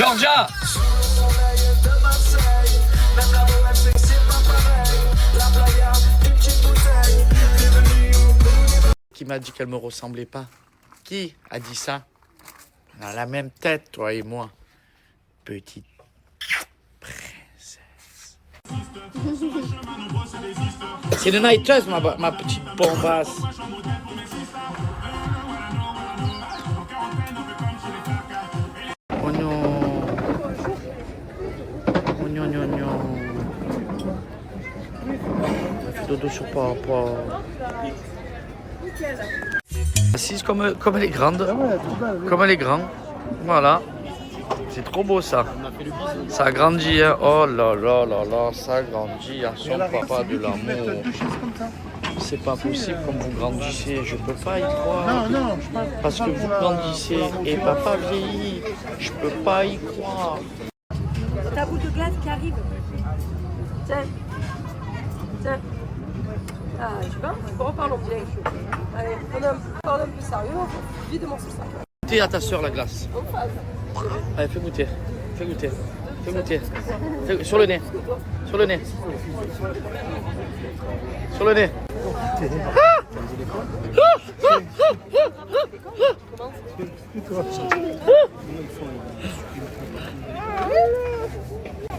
Georgia. Qui m'a dit qu'elle me ressemblait pas? Qui a dit ça? On a la même tête, toi et moi. Petite princesse. C'est de Nighters, ma petite bombasse. Oh non. Oh non, non, non. Elle fait dodo sur papa. Assise comme elle est grande. Comme elle est grande. Voilà. C'est trop beau ça. Ça grandit. Hein. Oh là là là là. Ça grandit. À son papa de l'amour. C'est pas possible comme vous grandissez. Je peux pas y croire. Non, parce que vous grandissez et papa vieillit. Je peux pas y croire. Ta boule de glace qui arrive. Tiens. Tiens. Ah, tu vois, reparlons bien. Allez, on est un peu sérieux. Vite de mon ça. Goûter à ta soeur la glace. Allez, fais goûter. Fais goûter. Fais goûter. Sur le nez. Sur le nez. Sur le nez.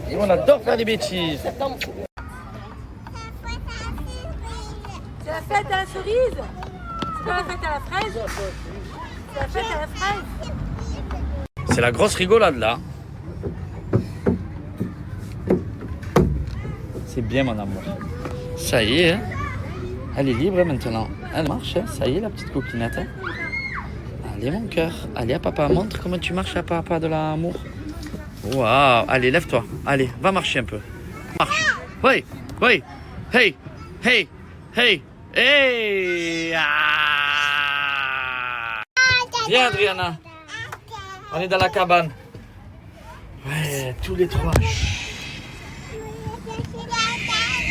Et on adore faire des bêtises. C'est la fête à la cerise. C'est pas la fête à la fraise. C'est la fête à la fraise. C'est la grosse rigolade là. C'est bien mon amour. Ça y est, hein. Elle est libre maintenant. Elle marche, hein. Ça y est la petite coquinette. Hein. Allez mon cœur. Allez à papa, montre comment tu marches à papa de l'amour. Waouh. Allez, lève-toi. Allez, va marcher un peu. Marche. Oui, oui. Hey, hey, hey, hey. Ah. Viens Adriana. On est dans la cabane. Ouais, tous les trois. Chut.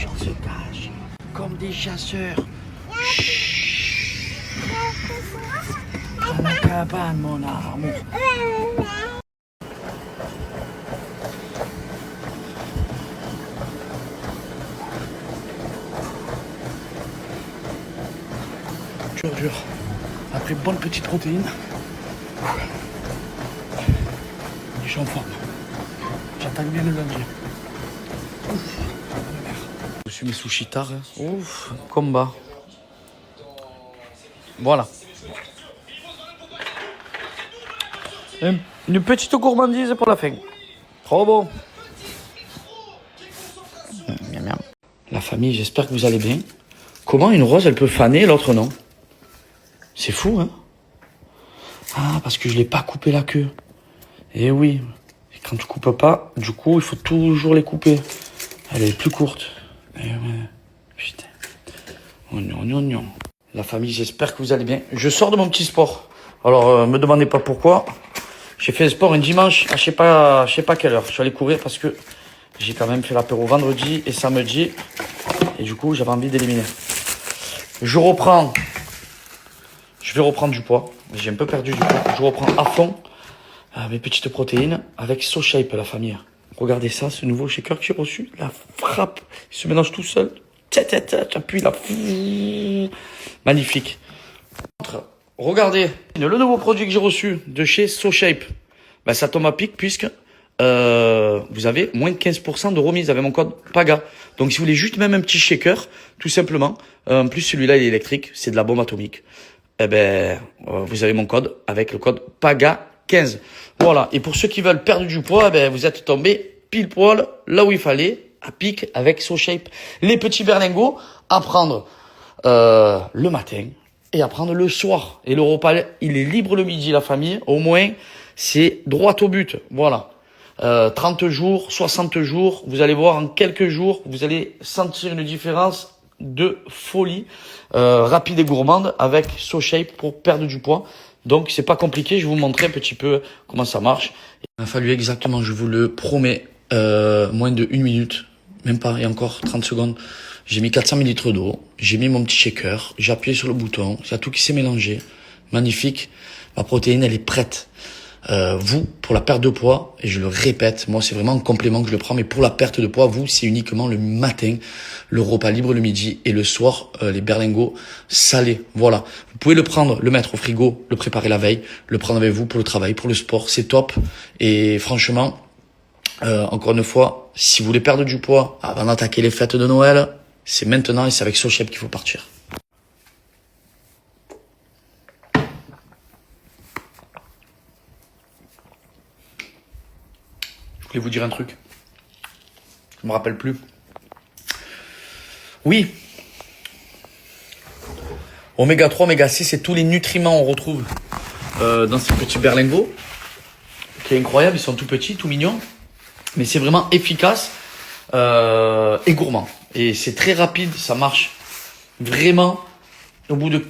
On se cache. Comme des chasseurs. Chut. Dans la cabane, mon amour. Dur. Après bonne petite protéine. Je suis en forme. J'attaque bien le lundi. Je suis mes sushis tard. Ouf, combat. Voilà. Une petite gourmandise pour la fin. Trop bon. Miam, miam. La famille, j'espère que vous allez bien. Comment une rose, elle peut faner et l'autre non? C'est fou, hein? Ah, parce que je l'ai pas coupé la queue. Eh oui. Et quand tu coupes pas, du coup, il faut toujours les couper. Elle est plus courte. Eh ouais. Putain. Oh non, non, non. La famille, j'espère que vous allez bien. Je sors de mon petit sport. Alors, me demandez pas pourquoi. J'ai fait le sport un dimanche à je sais pas quelle heure. Je suis allé courir parce que j'ai quand même fait l'apéro vendredi et samedi. Et du coup, j'avais envie d'éliminer. Je reprends. Je vais reprendre du poids. J'ai un peu perdu du poids. Je reprends à fond mes petites protéines avec SoShape, la famille. Regardez ça, ce nouveau shaker que j'ai reçu. La frappe. Il se mélange tout seul. Tu appuies là. Magnifique. Regardez le nouveau produit que j'ai reçu de chez SoShape. Ben, ça tombe à pic puisque vous avez moins de 15% de remise avec mon code PAGA. Donc si vous voulez juste même un petit shaker, tout simplement. En plus celui-là il est électrique, c'est de la bombe atomique. Eh ben, vous avez mon code avec le code PAGA15. Voilà. Et pour ceux qui veulent perdre du poids, ben, vous êtes tombé pile poil là où il fallait, à pic avec SoShape. Les petits berlingots à prendre le matin et à prendre le soir. Et le repas, il est libre le midi, la famille. Au moins, c'est droit au but. Voilà. 30 jours, 60 jours, vous allez voir en quelques jours, vous allez sentir une différence de folie, rapide et gourmande avec SoShape pour perdre du poids. Donc c'est pas compliqué, je vais vous montrer un petit peu comment ça marche. Il m'a fallu exactement, je vous le promets, moins de 1 minute, même pas, et encore 30 secondes. J'ai mis 400 ml d'eau, j'ai mis mon petit shaker, j'ai appuyé sur le bouton, il y a tout qui s'est mélangé. Magnifique, ma protéine elle est prête. Vous, pour la perte de poids, et je le répète, moi c'est vraiment un complément que je le prends, mais pour la perte de poids, vous, c'est uniquement le matin, le repas libre le midi, et le soir, les berlingots salés. Voilà. Vous pouvez le prendre, le mettre au frigo, le préparer la veille, le prendre avec vous pour le travail, pour le sport, c'est top. Et franchement, encore une fois, si vous voulez perdre du poids avant d'attaquer les fêtes de Noël, c'est maintenant et c'est avec SoShape qu'il faut partir. Je voulais vous dire un truc. Je me rappelle plus. Oui. Oméga 3, oméga 6, c'est tous les nutriments qu'on retrouve dans ces petits berlingots. Qui est incroyable, ils sont tout petits, tout mignons. Mais c'est vraiment efficace et gourmand. Et c'est très rapide, ça marche vraiment. Au bout de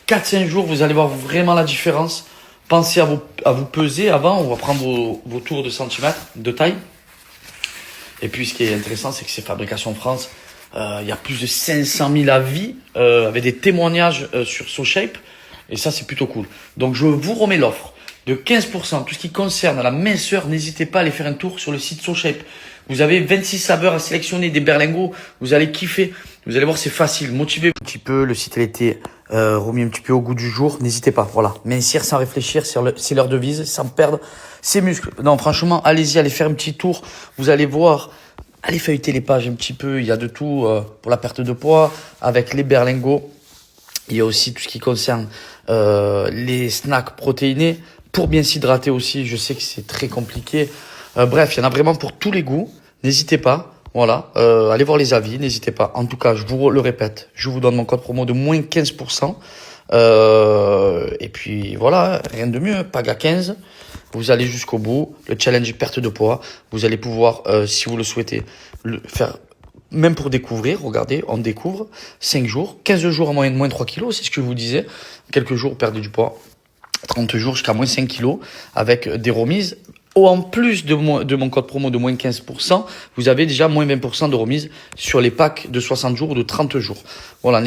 4-5 jours, vous allez voir vraiment la différence. Pensez à vous peser avant. On va prendre vos tours de centimètres de taille. Et puis, ce qui est intéressant, c'est que c'est fabrication France. Il y a plus de 500 000 avis avec des témoignages sur SoShape. Et ça, c'est plutôt cool. Donc, je vous remets l'offre de 15%. Tout ce qui concerne la minceur, n'hésitez pas à aller faire un tour sur le site SoShape. Vous avez 26 saveurs à sélectionner, des berlingots. Vous allez kiffer. Vous allez voir, c'est facile. Motivez-vous un petit peu. Le site, il a été remis un petit peu au goût du jour. N'hésitez pas. Voilà. Mincir sans réfléchir, c'est leur devise, sans perdre ses muscles. Non, franchement, allez-y, allez faire un petit tour. Vous allez voir. Allez feuilleter les pages un petit peu. Il y a de tout pour la perte de poids avec les berlingots. Il y a aussi tout ce qui concerne les snacks protéinés. Pour bien s'hydrater aussi, je sais que c'est très compliqué. Bref, il y en a vraiment pour tous les goûts. N'hésitez pas. Voilà, allez voir les avis, n'hésitez pas. En tout cas, je vous le répète, je vous donne mon code promo de moins 15%. Et puis voilà, rien de mieux, PAGA 15. Vous allez jusqu'au bout. Le challenge perte de poids. Vous allez pouvoir, si vous le souhaitez, le faire. Même pour découvrir, regardez, on découvre 5 jours, 15 jours en moyenne, moins 3 kilos, c'est ce que je vous disais. Quelques jours, perdez du poids. 30 jours jusqu'à moins 5 kilos avec des remises. En plus de mon code promo de moins 15%, vous avez déjà moins 20% de remise sur les packs de 60 jours ou de 30 jours. Voilà,